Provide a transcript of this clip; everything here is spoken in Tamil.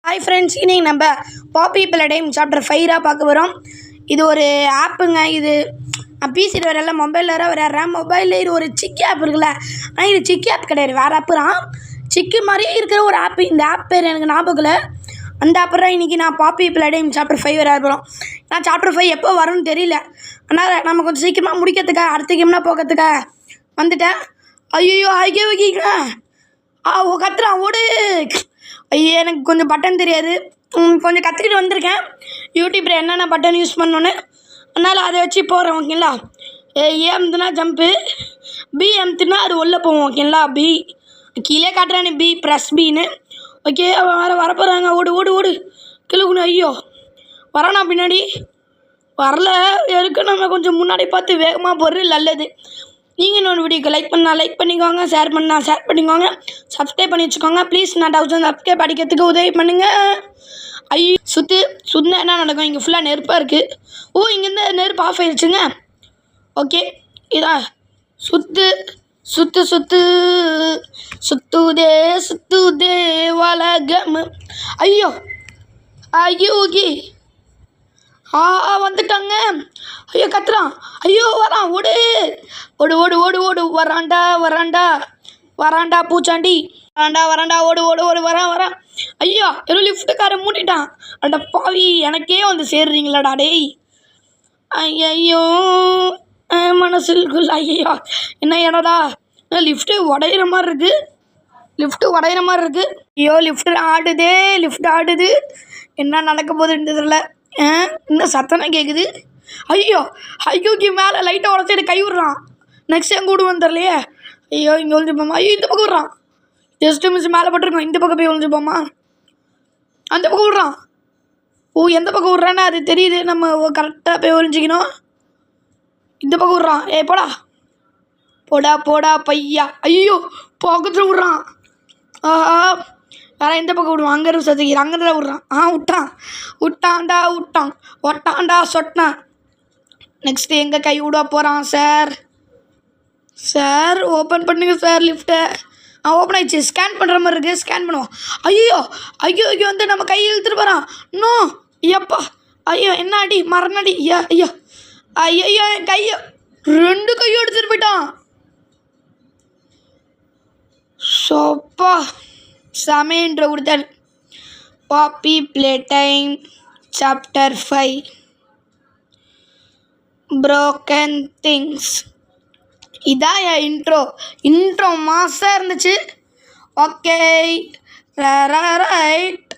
ஹாய் ஃப்ரெண்ட்ஸ், இன்னைக்கு நம்ம பாப்பி பிளடைம் சாப்டர் 5 பார்க்க வரோம். இது ஒரு ஆப்புங்க. இது பிசியில் வரல, மொபைலில் விளையாடுறேன். மொபைலில் இது ஒரு சிக்கி ஆப் இருக்குல்ல, ஆனால் இது சிக்கி ஆப் கிடையாது, வேறு ஆப்பு தான். சிக்கி மாதிரியே இருக்கிற ஒரு ஆப்பு. இந்த ஆப் பேர் எனக்கு ஞாபகம் இல்லை. அந்த ஆப்பு தான் இன்றைக்கி நான் பாப்பி பிளடைம் சாப்டர் 5 விளையாட போகிறோம். நான் சாப்டர் 5 எப்போ வரும்னு தெரியல, ஆனால் நம்ம கொஞ்சம் சீக்கிரமாக முடிக்கிறதுக்காக அடுத்த கேம்னா போகிறதுக்காக வந்துட்டேன். ஐயோ ஐயோ வைக்கிங்க கத்துறான், ஓடு. ஐயோ எனக்கு கொஞ்சம் பட்டன் தெரியாது, கொஞ்சம் கற்றுக்கிட்டு வந்திருக்கேன் யூடியூப்பில் என்னென்ன பட்டன் யூஸ் பண்ணணுன்னு. அதனால் அதை வச்சு போகிறேன், ஓகேங்களா. ஏ அமுத்துனா ஜம்ப்பு, பி அமுத்துனா அது உள்ளே போவோம், ஓகேங்களா. பி கீழே காட்டுறானே, பி ப்ரெஸ் பின்னு. ஓகே, வரப்போகிறாங்க. ஓடு ஓடு ஓடு கிழக்குன்னு. ஐயோ வரானா பின்னாடி? வரல, எதுக்கு நம்ம கொஞ்சம் முன்னாடி பார்த்து வேகமாக போடுறது நல்லது. நீங்கள் இன்னொரு வீடியோக்கு லைக் பண்ணால் லைக் பண்ணிக்கோங்க, ஷேர் பண்ணால் ஷேர் பண்ணிக்கோங்க, சப்ஸ்கிரைப் பண்ணி வச்சுக்கோங்க ப்ளீஸ். நான் 1000 சப்ஸ்கிரைப் அடிக்கிறதுக்கு உதவி பண்ணுங்கள். ஐயோ சுற்றினா என்ன நடக்கும்? இங்கே ஃபுல்லாக நெருப்பாக இருக்குது. ஓ, இங்கேருந்து நெருப்பு ஆஃப் ஆயிடுச்சுங்க. ஓகே, இதான் சுற்று சுற்று சுற்று சுற்றுதே சுற்றுதே வலகம். ஐயோ ஐயோ ஓகே, வந்துட்டாங்க. ஐயோ கத்துறான், ஐயோ வரான், ஓடு ஓடு ஓடு ஓடு ஓடு. வராண்டா வராண்டா வராண்டா பூச்சாண்டி, வராண்டா வராண்டா ஓடு ஓடு ஓடு. வரான். ஐயோ எவ்வளோ லிஃப்ட்டுக்காரை மூட்டிட்டான். அட பாவி, எனக்கே வந்து சேர்றீங்களாடா டேய். ஐயோ மனசுக்குள்ள ஐயோ என்ன என்னடா, லிஃப்ட்டு உடையிற மாதிரி இருக்குது. ஐயோ லிஃப்ட் ஆடுது. என்ன நடக்க போகுதுன்னு தெரியல. இன்னும் சத்தனை கேட்குது. ஐயோ மேலே லைட்டாக உடச்சிட்டு கை விட்றான். நெக்ஸ்ட் எங்கே விடுவான்னு தெரியலையே. ஐயோ இங்கே ஒழிஞ்சுப்போமா? ஐயோ இந்த பக்கம் விட்றான். ஜஸ்ட்டு மிஸ் மேலே பட்டிருக்கோம், இந்த பக்கம் போய் ஒழிஞ்சுப்போமா? அந்த பக்கம் விட்றான். ஓ, எந்த பக்கம் விட்றான்னு அது தெரியுது, நம்ம கரெக்டாக போய் ஒழிஞ்சிக்கணும். இந்த பக்கம் விட்றான். போடா பையா. ஐயோ பக்கத்தில் விட்றான். ஆஹா, வேறு எந்த பக்கம் விடுவான்? அங்கே இருந்து சத்திக்கிறான், அங்கே தான் விட்றான். விட்டான்டா சொட்டான். நெக்ஸ்ட்டு எங்கே கை விட போகிறான்? சார் ஓப்பன் பண்ணுங்க சார் லிஃப்ட்டை. ஓப்பன் ஆயிடுச்சு. ஸ்கேன் பண்ணுற மாதிரி இருக்குது, ஸ்கேன் பண்ணுவோம். ஐயோ வந்து நம்ம கை இழுத்துட்டு போகிறான். இன்னும் ஐயப்பா, ஐயோ என்ன அடி, மரணடி. ஐயோ என் கையை 2 கையும் எடுத்துகிட்டு போயிட்டான். சோப்பா சமையன்ற கொடுத்தேன். Poppy playtime chapter 5 broken things. இதான் என் இன்ட்ரோ மாசாக இருந்துச்சு. Okay right.